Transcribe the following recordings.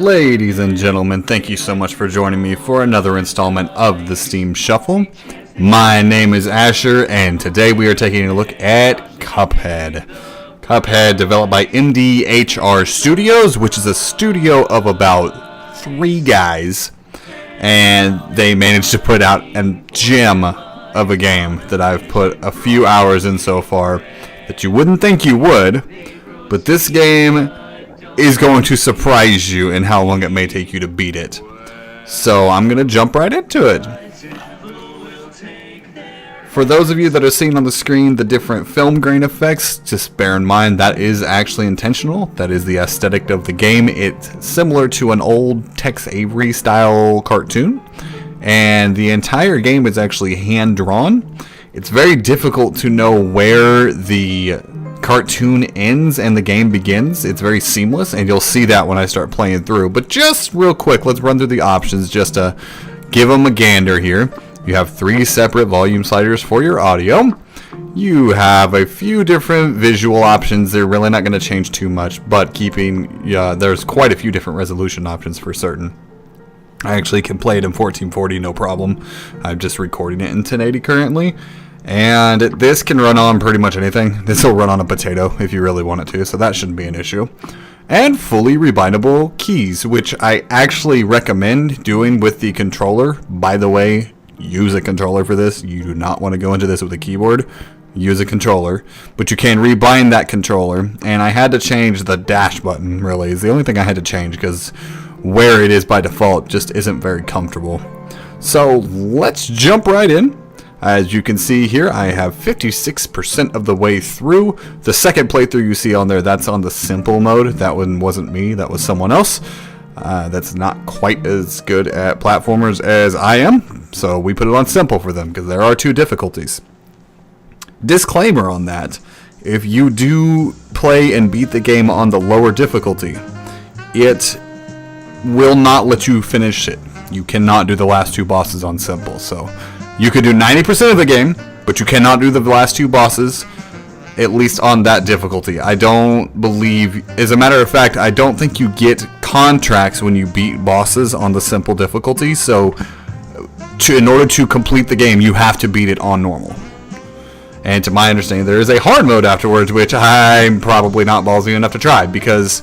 Ladies and gentlemen, thank you so much for joining me for another installment of the Steam Shuffle. My name is Asher, and today we are taking a look at Cuphead. Cuphead, developed by MDHR Studios, which is a studio of about 3 guys, and they managed to put out a gem of a game that I've put a few hours in so far that you wouldn't think you would, but this game is going to surprise you in how long it may take you to beat it. So I'm going to jump right into it. For those of you that are seeing on the screen the different film grain effects, just bear in mind that is actually intentional. That is the aesthetic of the game. It's similar to an old Tex Avery style cartoon, and the entire game is actually hand drawn. It's very difficult to know where the cartoon ends and the game begins. It's very seamless, and you'll see that when I start playing through. But just real quick, let's run through the options just to give them a gander here. You have 3 separate volume sliders for your audio. You have a few different visual options. They're really not going to change too much, but there's quite a few different resolution options for certain. I actually can play it in 1440 no problem. I'm just recording it in 1080 currently. And this can run on pretty much anything. This will run on a potato if you really want it to, so that shouldn't be an issue. And fully rebindable keys, which I actually recommend doing with the controller. By the way, use a controller for this. You do not want to go into this with a keyboard. Use a controller, but you can rebind that controller. And I had to change the dash button, really. It's the only thing I had to change because where it is by default just isn't very comfortable. So let's jump right in. As you can see here, I have 56% of the way through. The second playthrough you see on there, that's on the simple mode. That one wasn't me, that was someone else. That's not quite as good at platformers as I am, so we put it on simple for them because there are 2 difficulties. Disclaimer on that, if you do play and beat the game on the lower difficulty, it will not let you finish it. You cannot do the last 2 bosses on simple, so you could do 90% of the game, but you cannot do the last 2 bosses, at least on that difficulty. I don't believe, as a matter of fact, I don't think you get contracts when you beat bosses on the simple difficulty, so in order to complete the game, you have to beat it on normal. And to my understanding, there is a hard mode afterwards, which I'm probably not ballsy enough to try, because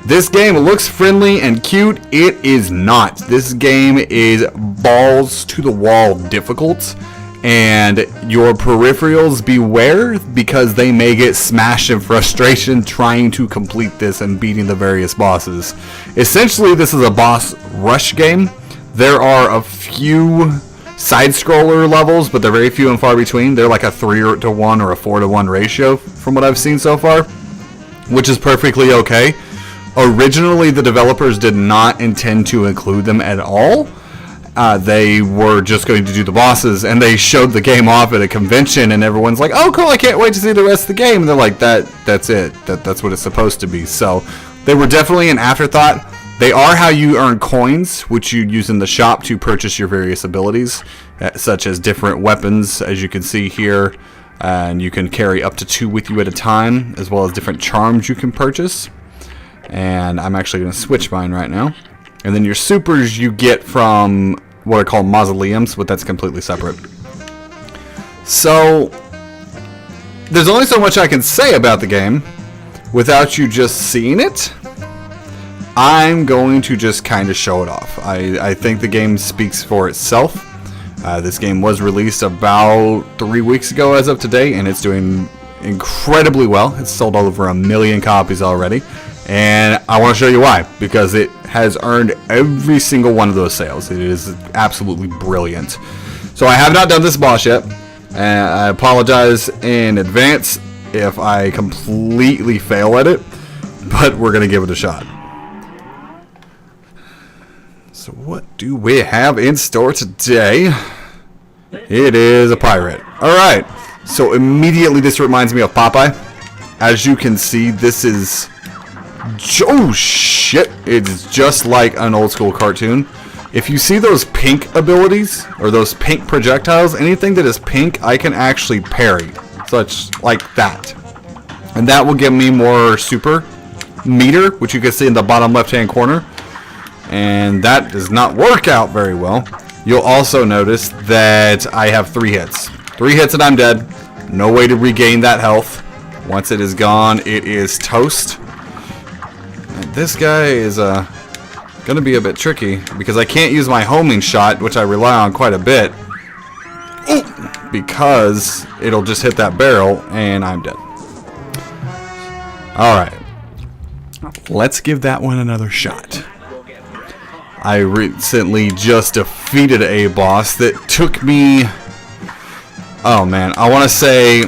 this game looks friendly and cute. It is not. This game is balls to the wall difficult, and your peripherals beware because they may get smashed in frustration trying to complete this and beating the various bosses. Essentially, this is a boss rush game. There are a few side-scroller levels, but they're very few and far between. They're like a 3-to-1 or a 4-to-1 ratio from what I've seen so far, which is perfectly okay. Originally, the developers did not intend to include them at all. They were just going to do the bosses, and they showed the game off at a convention, and everyone's like, "Oh, cool! I can't wait to see the rest of the game." And they're like, "That's it. That's what it's supposed to be." So they were definitely an afterthought. They are how you earn coins, which you use in the shop to purchase your various abilities, such as different weapons, as you can see here, and you can carry up to 2 with you at a time, as well as different charms you can purchase. And I'm actually going to switch mine right now. And then your supers you get from what are called mausoleums, but that's completely separate. So there's only so much I can say about the game without you just seeing it. I'm going to just kind of show it off. I think the game speaks for itself. This game was released about 3 weeks ago as of today, and it's doing incredibly well. It's sold all over 1 million copies already. And I want to show you why, because it has earned every single one of those sales. It is absolutely brilliant. So I have not done this boss yet, and I apologize in advance if I completely fail at it, but we're going to give it a shot. So what do we have in store today? It is a pirate. Alright, so immediately this reminds me of Popeye. As you can see, this is... oh shit, it's just like an old school cartoon. If you see those pink abilities, or those pink projectiles, anything that is pink I can actually parry, such like that. And that will give me more super meter, which you can see in the bottom left hand corner. and that does not work out very well. You'll also notice that I have 3 hits. 3 hits and I'm dead. No way to regain that health. Once it is gone, it is toast. And this guy is gonna be a bit tricky because I can't use my homing shot, which I rely on quite a bit, because it'll just hit that barrel and I'm dead. Alright, let's give that one another shot. I recently just defeated a boss that took me, oh man, I want to say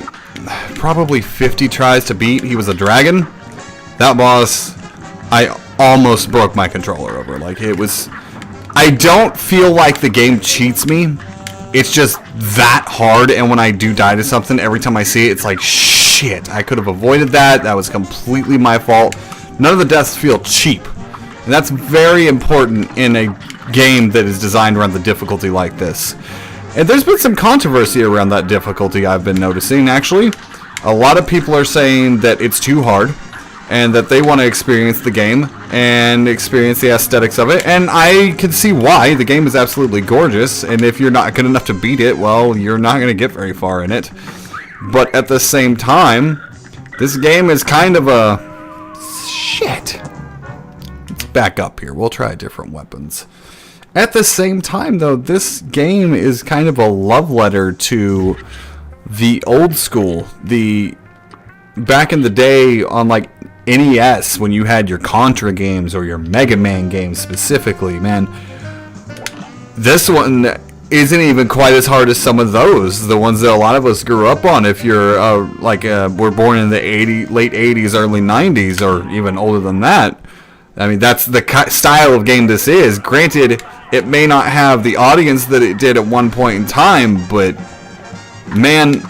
probably 50 tries to beat. He was a dragon. That boss, I almost broke my controller over. Like, it was, I don't feel like the game cheats me. It's just that hard, and when I do die to something, every time I see it, it's like, shit, I could have avoided that. That was completely my fault. None of the deaths feel cheap. And that's very important in a game that is designed around the difficulty like this. And there's been some controversy around that difficulty I've been noticing, actually. A lot of people are saying that it's too hard, and that they want to experience the game and experience the aesthetics of it. And I can see why. The game is absolutely gorgeous, and if you're not good enough to beat it, well, you're not going to get very far in it. But at the same time, this game is kind of a... shit. Let's back up here. We'll try different weapons. At the same time, though, this game is kind of a love letter to the old school. The back in the day on, like, NES, when you had your Contra games or your Mega Man games specifically, man, this one isn't even quite as hard as some of those, the ones that a lot of us grew up on. If you're were born in the late 80s, early 90s, or even older than that, I mean, that's the style of game this is. Granted, it may not have the audience that it did at one point in time, but man,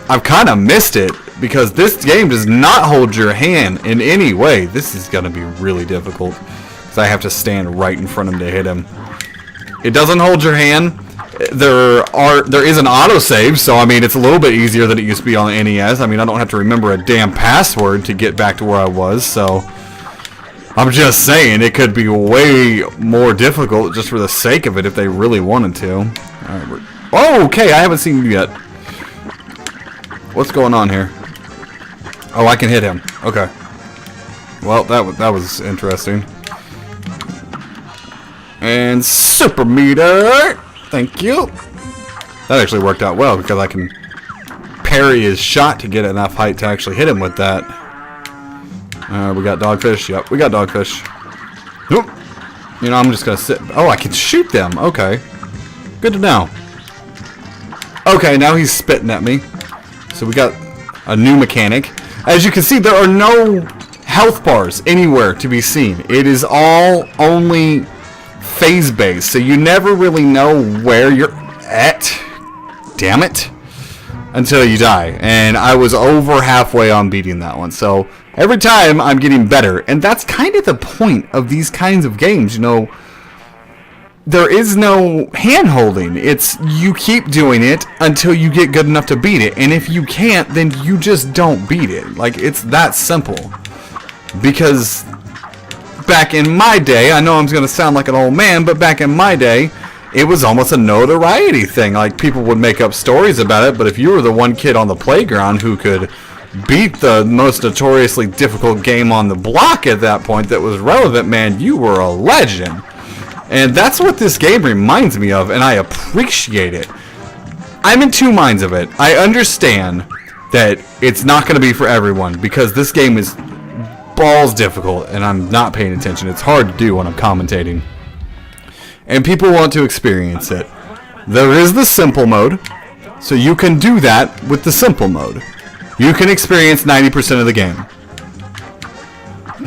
I've kind of missed it, because this game does not hold your hand in any way. This is going to be really difficult, because I have to stand right in front of him to hit him. It doesn't hold your hand. There is an autosave, so I mean, it's a little bit easier than it used to be on the NES. I mean, I don't have to remember a damn password to get back to where I was, so I'm just saying it could be way more difficult just for the sake of it if they really wanted to. All right, oh, okay, I haven't seen you yet. What's going on here? Oh, I can hit him. Okay. Well, that was interesting. And super meter. Thank you. That actually worked out well, because I can parry his shot to get enough height to actually hit him with that. We got dogfish. Yep, we got dogfish. Oop. You know, I'm just gonna sit. Oh, I can shoot them. Okay. Good to know. Okay, now he's spitting at me. So we got a new mechanic. As you can see, there are no health bars anywhere to be seen. It is all only phase-based, so you never really know where you're at. Damn it. Until you die. And I was over halfway on beating that one. So every time I'm getting better. And that's kind of the point of these kinds of games, you know. There is no hand-holding. It's you keep doing it until you get good enough to beat it. And if you can't, then you just don't beat it. Like, it's that simple. Because back in my day, I know I'm going to sound like an old man, but back in my day, it was almost a notoriety thing. Like, people would make up stories about it, but if you were the one kid on the playground who could beat the most notoriously difficult game on the block at that point that was relevant, man, you were a legend. And that's what this game reminds me of, and I appreciate it. I'm in two minds of it. I understand that it's not going to be for everyone, because this game is balls difficult, and I'm not paying attention. It's hard to do when I'm commentating. And people want to experience it. There is the simple mode, so you can do that with the simple mode. You can experience 90% of the game.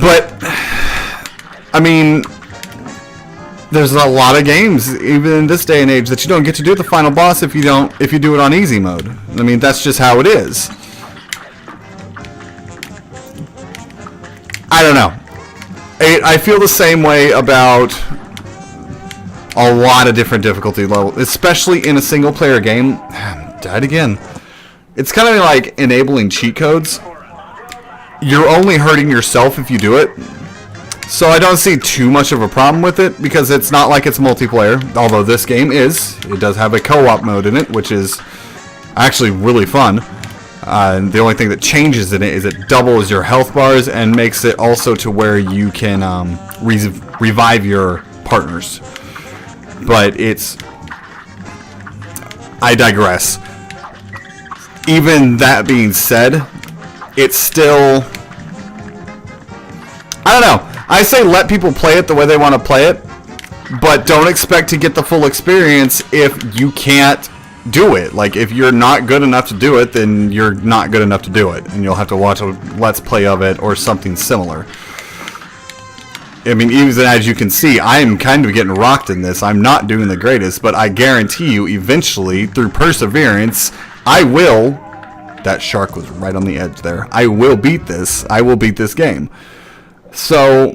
But, I mean, there's a lot of games, even in this day and age, that you don't get to do the final boss if you do it on easy mode. I mean, that's just how it is. I don't know. I feel the same way about a lot of different difficulty levels, especially in a single player game. Died again. It's kind of like enabling cheat codes. You're only hurting yourself if you do it. So I don't see too much of a problem with it, because it's not like it's multiplayer, although this game is. It does have a co-op mode in it, which is actually really fun. And the only thing that changes in it is it doubles your health bars and makes it also to where you can revive your partners. But it's... I digress. Even that being said, it's still... I don't know. I say let people play it the way they want to play it, but don't expect to get the full experience if you can't do it. Like, if you're not good enough to do it, then you're not good enough to do it, and you'll have to watch a Let's Play of it or something similar. I mean, even as you can see, I am kind of getting rocked in this. I'm not doing the greatest, but I guarantee you, eventually, through perseverance, I will... That shark was right on the edge there. I will beat this. I will beat this game. So,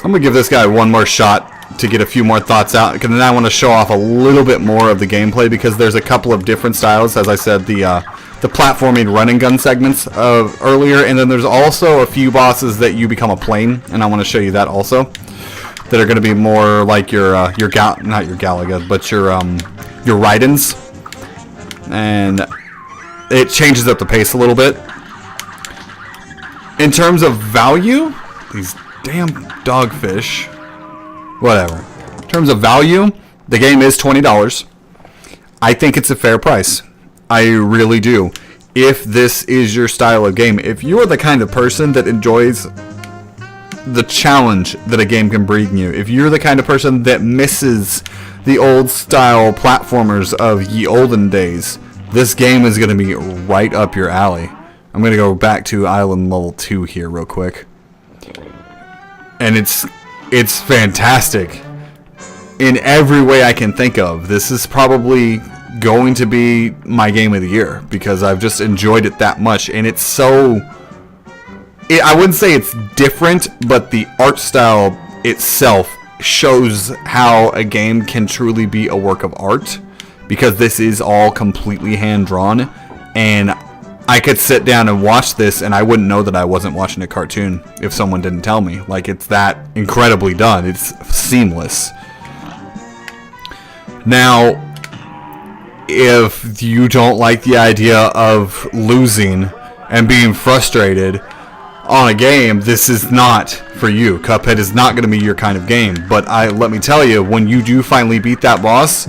I'm going to give this guy one more shot to get a few more thoughts out, because then I want to show off a little bit more of the gameplay, because there's a couple of different styles. As I said, the platforming run and gun segments of earlier, and then there's also a few bosses that you become a plane, and I want to show you that also, that are going to be more like not your Galaga, but your Raidens, and it changes up the pace a little bit. In terms of value, these damn dogfish, whatever. In terms of value, the game is $20. I think it's a fair price. I really do. If this is your style of game, if you're the kind of person that enjoys the challenge that a game can bring you, if you're the kind of person that misses the old style platformers of ye olden days, this game is going to be right up your alley. I'm going to go back to Island Level 2 here real quick. And it's fantastic. In every way I can think of. This is probably going to be my game of the year, because I've just enjoyed it that much. And it's so... I wouldn't say it's different, but the art style itself shows how a game can truly be a work of art. Because this is all completely hand-drawn. And I could sit down and watch this, and I wouldn't know that I wasn't watching a cartoon if someone didn't tell me. Like, it's that incredibly done. It's seamless. Now, if you don't like the idea of losing and being frustrated on a game, this is not for you. Cuphead is not going to be your kind of game. But let me tell you, when you do finally beat that boss,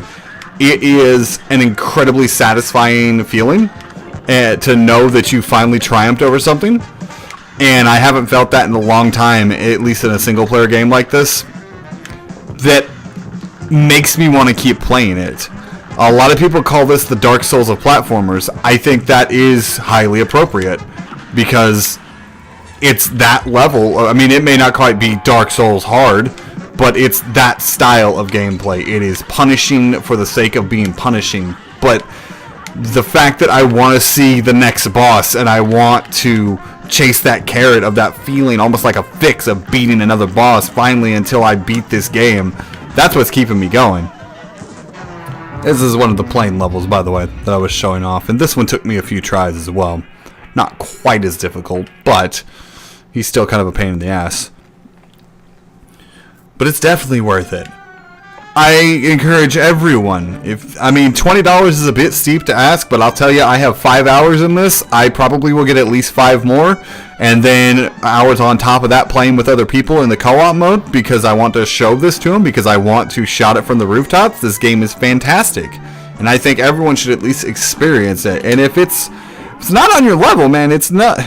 it is an incredibly satisfying feeling. To know that you finally triumphed over something. And I haven't felt that in a long time, at least in a single player game like this, that makes me want to keep playing it. A lot of people call this the Dark Souls of platformers. I think that is highly appropriate, because it's that level. I mean, it may not quite be Dark Souls hard, but it's that style of gameplay. It is punishing for the sake of being punishing, but the fact that I want to see the next boss, and I want to chase that carrot of that feeling, almost like a fix of beating another boss finally until I beat this game, that's what's keeping me going. This is one of the plane levels, by the way, that I was showing off, and this one took me a few tries as well. Not quite as difficult, but he's still kind of a pain in the ass. But it's definitely worth it. I encourage everyone, $20 is a bit steep to ask, but I'll tell you, I have 5 hours in this. I probably will get at least 5 more, and then hours on top of that playing with other people in the co-op mode, because I want to show this to them, because I want to shout it from the rooftops. This game is fantastic, and I think everyone should at least experience it. And if it's not on your level, man, it's not...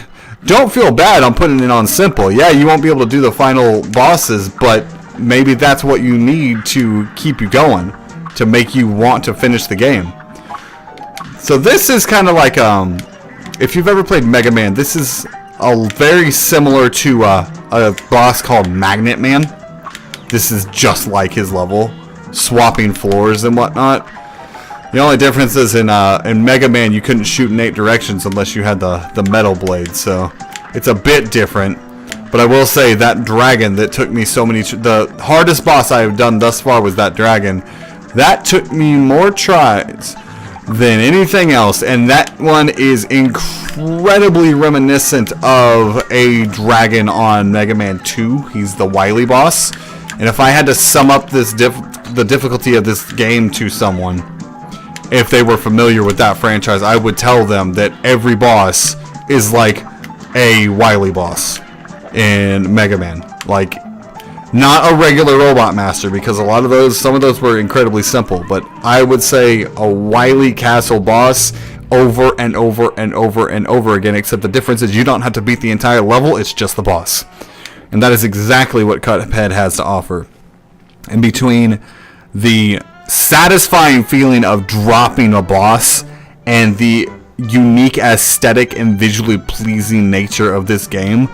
Don't feel bad on putting it on simple. Yeah, you won't be able to do the final bosses, but maybe that's what you need to keep you going, to make you want to finish the game. So this is kind of like, if you've ever played Mega Man, this is very similar to a boss called Magnet Man. This is just like his level, swapping floors and whatnot. The only difference is in Mega Man you couldn't shoot in 8 directions unless you had the metal blade, so it's a bit different. But I will say that dragon that took me so many... The hardest boss I have done thus far was that dragon. That took me more tries than anything else, and that one is incredibly reminiscent of a dragon on Mega Man 2. He's the Wily boss, and if I had to sum up the difficulty of this game to someone, if they were familiar with that franchise, I would tell them that every boss is like a Wily boss in Mega Man. Like, not a regular Robot Master, because some of those were incredibly simple, but I would say a Wily Castle boss over and over and over and over again, except the difference is you don't have to beat the entire level, it's just the boss. And that is exactly what Cuphead has to offer. In between the satisfying feeling of dropping a boss and the unique aesthetic and visually pleasing nature of this game,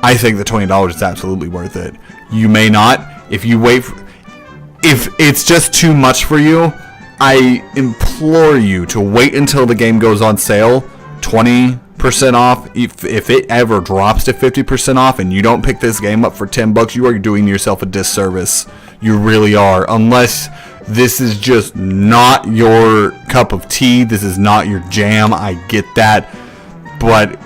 I think the $20 is absolutely worth it. You may not. If it's just too much for you, I implore you to wait until the game goes on sale, 20% off. If it ever drops to 50% off and you don't pick this game up for $10, you are doing yourself a disservice. You really are. Unless this is just not your cup of tea, this is not your jam, I get that. But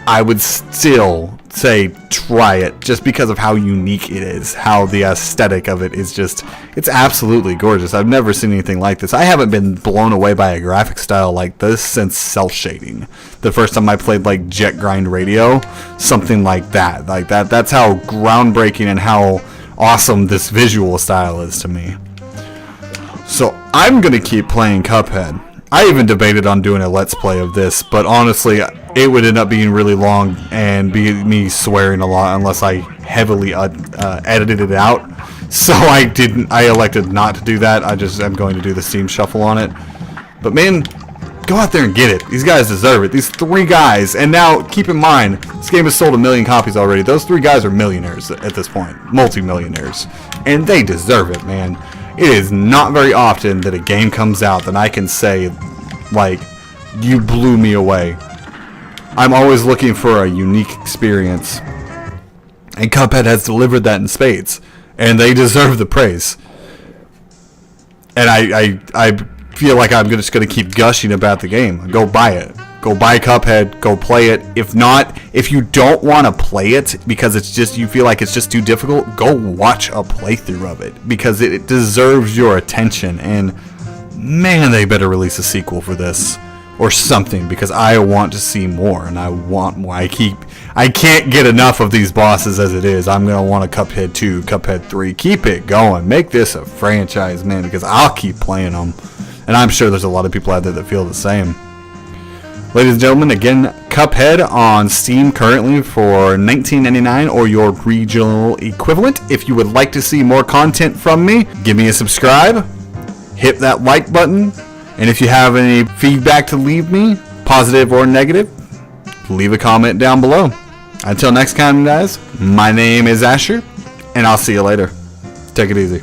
I would still say try it, just because of how unique it is, how the aesthetic of it is just, it's absolutely gorgeous. I've never seen anything like this. I haven't been blown away by a graphic style like this since cell shading. The first time I played like Jet Grind Radio, something like that. That's how groundbreaking and how awesome this visual style is to me. So I'm gonna keep playing Cuphead. I even debated on doing a let's play of this, but honestly, it would end up being really long and be me swearing a lot unless I heavily edited it out. So I elected not to do that. I'm going to do the Steam Shuffle on it. But man, go out there and get it. These guys deserve it. These three guys, and now keep in mind, this game has sold 1 million copies already. Those three guys are millionaires at this point, multi-millionaires, and they deserve it, man. It is not very often that a game comes out that I can say, like, you blew me away. I'm always looking for a unique experience, and Cuphead has delivered that in spades, and they deserve the praise. And I feel like I'm just going to keep gushing about the game. Go buy it. Go buy Cuphead. Go play it. If not, if you don't want to play it because it's just, you feel like it's just too difficult, go watch a playthrough of it, because it deserves your attention. And man, they better release a sequel for this or something, because I want to see more, and I want more. I can't get enough of these bosses as it is. I'm going to want a Cuphead 2, Cuphead 3. Keep it going. Make this a franchise, man, because I'll keep playing them. And I'm sure there's a lot of people out there that feel the same. Ladies and gentlemen, again, Cuphead on Steam currently for $19.99 or your regional equivalent. If you would like to see more content from me, give me a subscribe, hit that like button, and if you have any feedback to leave me, positive or negative, leave a comment down below. Until next time, guys, my name is Asher, and I'll see you later. Take it easy.